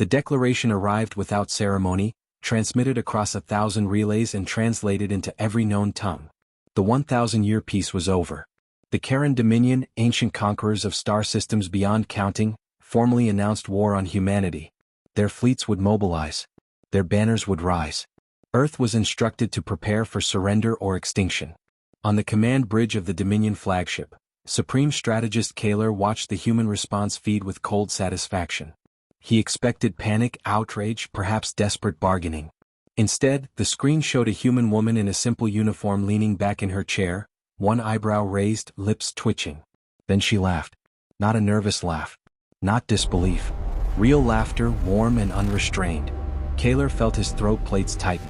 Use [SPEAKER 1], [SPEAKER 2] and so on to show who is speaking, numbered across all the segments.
[SPEAKER 1] The declaration arrived without ceremony, transmitted across 1,000 relays and translated into every known tongue. The 1,000-year peace was over. The Karen Dominion, ancient conquerors of star systems beyond counting, formally announced war on humanity. Their fleets would mobilize. Their banners would rise. Earth was instructed to prepare for surrender or extinction. On the command bridge of the Dominion flagship, Supreme Strategist Kaler watched the human response feed with cold satisfaction. He expected panic, outrage, perhaps desperate bargaining. Instead, the screen showed a human woman in a simple uniform leaning back in her chair, one eyebrow raised, lips twitching. Then she laughed. Not a nervous laugh. Not disbelief. Real laughter, warm and unrestrained. Kaler felt his throat plates tighten.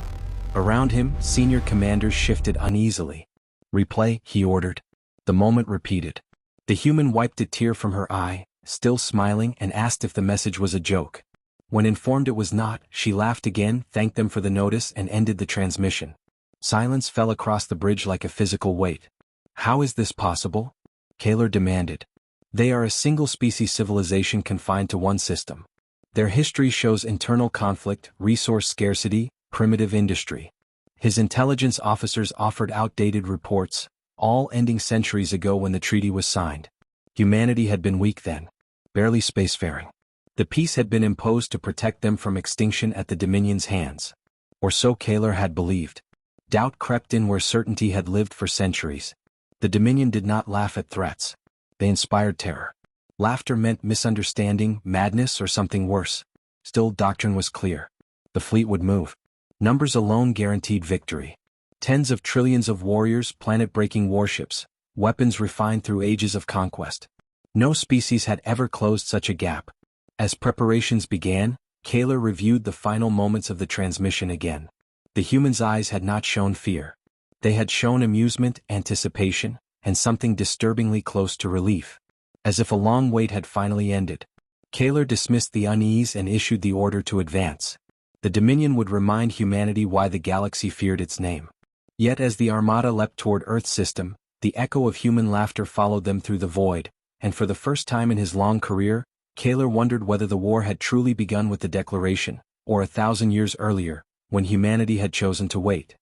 [SPEAKER 1] Around him, senior commanders shifted uneasily. "Replay," he ordered. The moment repeated. The human wiped a tear from her eye, still smiling, and asked if the message was a joke. When informed it was not, she laughed again, thanked them for the notice, and ended the transmission. Silence fell across the bridge like a physical weight. "How is this possible?" Kaler demanded. "They are a single-species civilization confined to one system. Their history shows internal conflict, resource scarcity, primitive industry." His intelligence officers offered outdated reports, all ending centuries ago when the treaty was signed. Humanity had been weak then, barely spacefaring. The peace had been imposed to protect them from extinction at the Dominion's hands. Or so Kaler had believed. Doubt crept in where certainty had lived for centuries. The Dominion did not laugh at threats. They inspired terror. Laughter meant misunderstanding, madness, or something worse. Still, doctrine was clear. The fleet would move. Numbers alone guaranteed victory. Tens of trillions of warriors, planet-breaking warships, weapons refined through ages of conquest. No species had ever closed such a gap. As preparations began, Kaler reviewed the final moments of the transmission again. The human's eyes had not shown fear. They had shown amusement, anticipation, and something disturbingly close to relief. As if a long wait had finally ended. Kaler dismissed the unease and issued the order to advance. The Dominion would remind humanity why the galaxy feared its name. Yet as the Armada leapt toward Earth's system, the echo of human laughter followed them through the void, and for the first time in his long career, Kaler wondered whether the war had truly begun with the declaration, or 1,000 years earlier, when humanity had chosen to wait.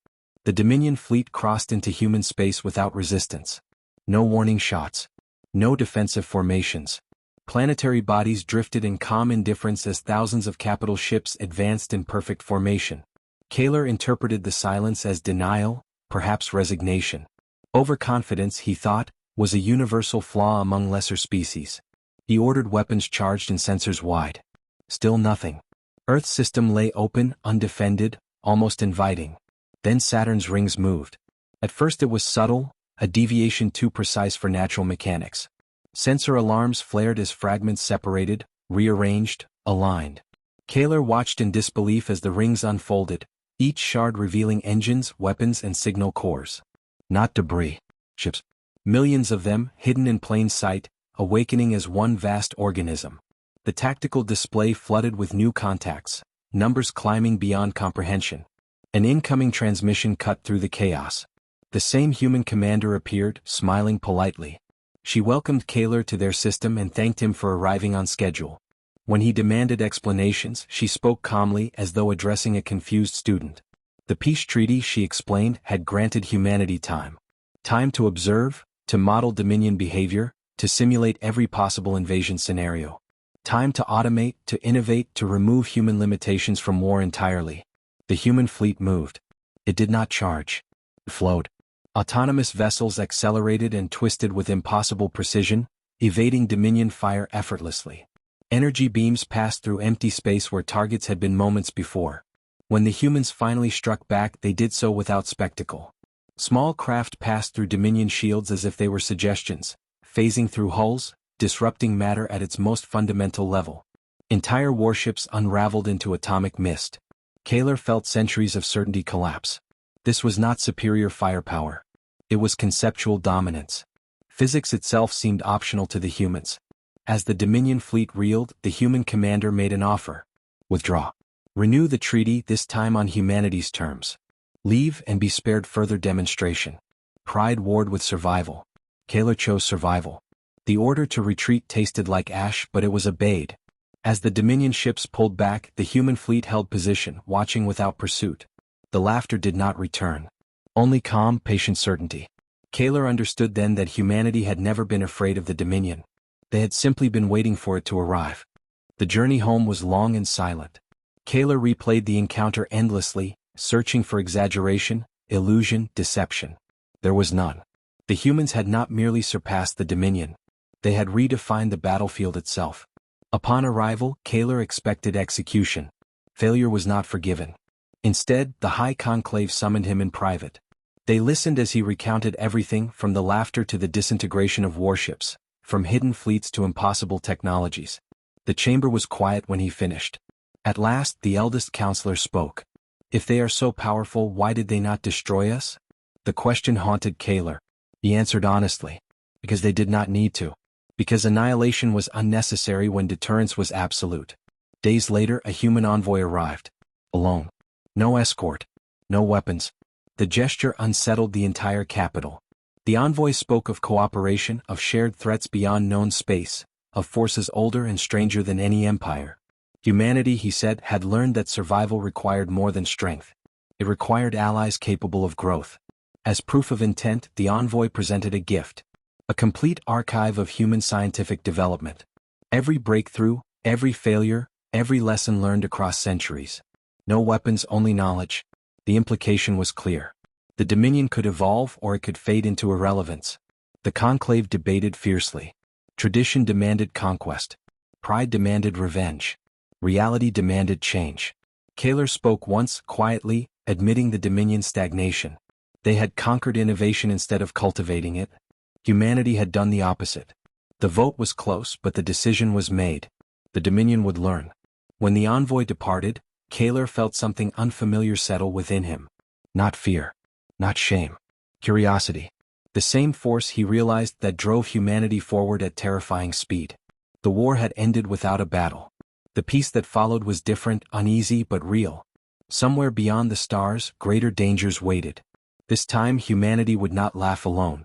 [SPEAKER 1] The Dominion fleet crossed into human space without resistance. No warning shots. No defensive formations. Planetary bodies drifted in calm indifference as thousands of capital ships advanced in perfect formation. Kaler interpreted the silence as denial, perhaps resignation. Overconfidence, he thought, was a universal flaw among lesser species. He ordered weapons charged and sensors wide. Still nothing. Earth's system lay open, undefended, almost inviting. Then Saturn's rings moved. At first it was subtle, a deviation too precise for natural mechanics. Sensor alarms flared as fragments separated, rearranged, aligned. Kaler watched in disbelief as the rings unfolded, each shard revealing engines, weapons, and signal cores. Not debris. Ships. Millions of them, hidden in plain sight, awakening as one vast organism. The tactical display flooded with new contacts, numbers climbing beyond comprehension. An incoming transmission cut through the chaos. The same human commander appeared, smiling politely. She welcomed Kaler to their system and thanked him for arriving on schedule. When he demanded explanations, she spoke calmly as though addressing a confused student. The peace treaty, she explained, had granted humanity time. Time to observe, to model Dominion behavior, to simulate every possible invasion scenario. Time to automate, to innovate, to remove human limitations from war entirely. The human fleet moved. It did not charge. It flowed. Autonomous vessels accelerated and twisted with impossible precision, evading Dominion fire effortlessly. Energy beams passed through empty space where targets had been moments before. When the humans finally struck back, they did so without spectacle. Small craft passed through Dominion shields as if they were suggestions, phasing through hulls, disrupting matter at its most fundamental level. Entire warships unraveled into atomic mist. Kaler felt centuries of certainty collapse. This was not superior firepower. It was conceptual dominance. Physics itself seemed optional to the humans. As the Dominion fleet reeled, the human commander made an offer. Withdraw. Renew the treaty, this time on humanity's terms. Leave and be spared further demonstration. Pride warred with survival. Kaler chose survival. The order to retreat tasted like ash, but it was obeyed. As the Dominion ships pulled back, the human fleet held position, watching without pursuit. The laughter did not return. Only calm, patient certainty. Kaler understood then that humanity had never been afraid of the Dominion. They had simply been waiting for it to arrive. The journey home was long and silent. Kaler replayed the encounter endlessly, searching for exaggeration, illusion, deception. There was none. The humans had not merely surpassed the Dominion. They had redefined the battlefield itself. Upon arrival, Kaler expected execution. Failure was not forgiven. Instead, the High Conclave summoned him in private. They listened as he recounted everything from the laughter to the disintegration of warships, from hidden fleets to impossible technologies. The chamber was quiet when he finished. At last, the eldest counselor spoke. If they are so powerful, why did they not destroy us? The question haunted Kaler. He answered honestly. Because they did not need to. Because annihilation was unnecessary when deterrence was absolute. Days later, a human envoy arrived. Alone. No escort. No weapons. The gesture unsettled the entire capital. The envoy spoke of cooperation, of shared threats beyond known space, of forces older and stranger than any empire. Humanity, he said, had learned that survival required more than strength. It required allies capable of growth. As proof of intent, the envoy presented a gift. A complete archive of human scientific development. Every breakthrough, every failure, every lesson learned across centuries. No weapons, only knowledge. The implication was clear. The Dominion could evolve or it could fade into irrelevance. The conclave debated fiercely. Tradition demanded conquest. Pride demanded revenge. Reality demanded change. Kaler spoke once, quietly, admitting the Dominion's stagnation. They had conquered innovation instead of cultivating it. Humanity had done the opposite. The vote was close, but the decision was made. The Dominion would learn. When the envoy departed, Kaler felt something unfamiliar settle within him. Not fear. Not shame. Curiosity. The same force he realized that drove humanity forward at terrifying speed. The war had ended without a battle. The peace that followed was different, uneasy but real. Somewhere beyond the stars, greater dangers waited. This time humanity would not laugh alone.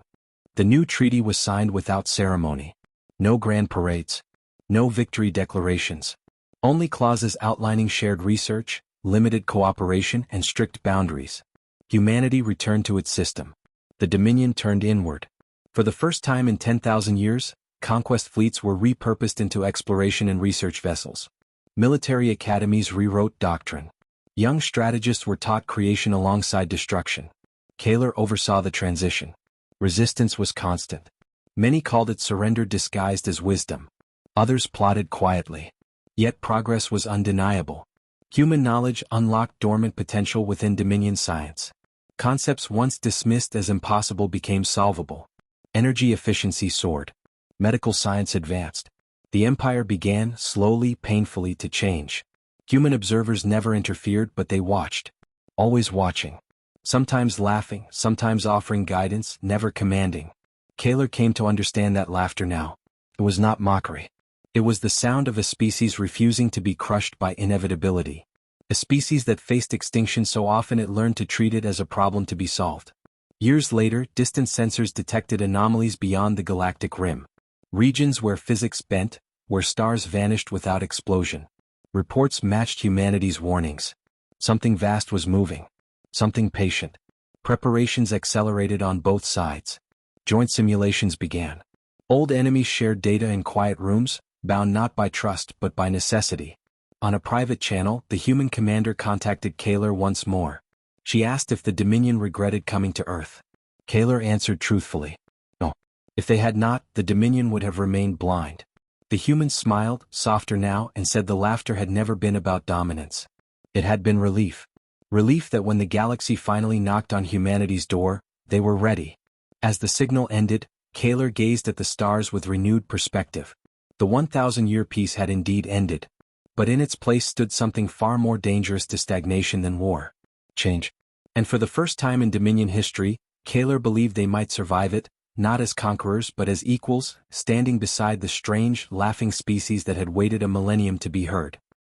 [SPEAKER 1] The new treaty was signed without ceremony. No grand parades. No victory declarations. Only clauses outlining shared research, limited cooperation, and strict boundaries. Humanity returned to its system. The Dominion turned inward. For the first time in 10,000 years, conquest fleets were repurposed into exploration and research vessels. Military academies rewrote doctrine. Young strategists were taught creation alongside destruction. Kaler oversaw the transition. Resistance was constant. Many called it surrender disguised as wisdom. Others plotted quietly. Yet progress was undeniable. Human knowledge unlocked dormant potential within Dominion science. Concepts once dismissed as impossible became solvable. Energy efficiency soared. Medical science advanced. The empire began, slowly, painfully, to change. Human observers never interfered, but they watched. Always watching. Sometimes laughing, sometimes offering guidance, never commanding. Kaler came to understand that laughter now. It was not mockery. It was the sound of a species refusing to be crushed by inevitability. A species that faced extinction so often it learned to treat it as a problem to be solved. Years later, distant sensors detected anomalies beyond the galactic rim. Regions where physics bent, where stars vanished without explosion. Reports matched humanity's warnings. Something vast was moving. Something patient. Preparations accelerated on both sides. Joint simulations began. Old enemies shared data in quiet rooms, bound not by trust but by necessity. On a private channel, the human commander contacted Kaler once more. She asked if the Dominion regretted coming to Earth. Kaler answered truthfully. No. If they had not, the Dominion would have remained blind. The human smiled, softer now, and said the laughter had never been about dominance. It had been relief. Relief that when the galaxy finally knocked on humanity's door, they were ready. As the signal ended, Kaler gazed at the stars with renewed perspective. The 1,000-year peace had indeed ended. But in its place stood something far more dangerous to stagnation than war. Change. And for the first time in Dominion history, Kaler believed they might survive it, not as conquerors but as equals, standing beside the strange, laughing species that had waited a millennium to be heard.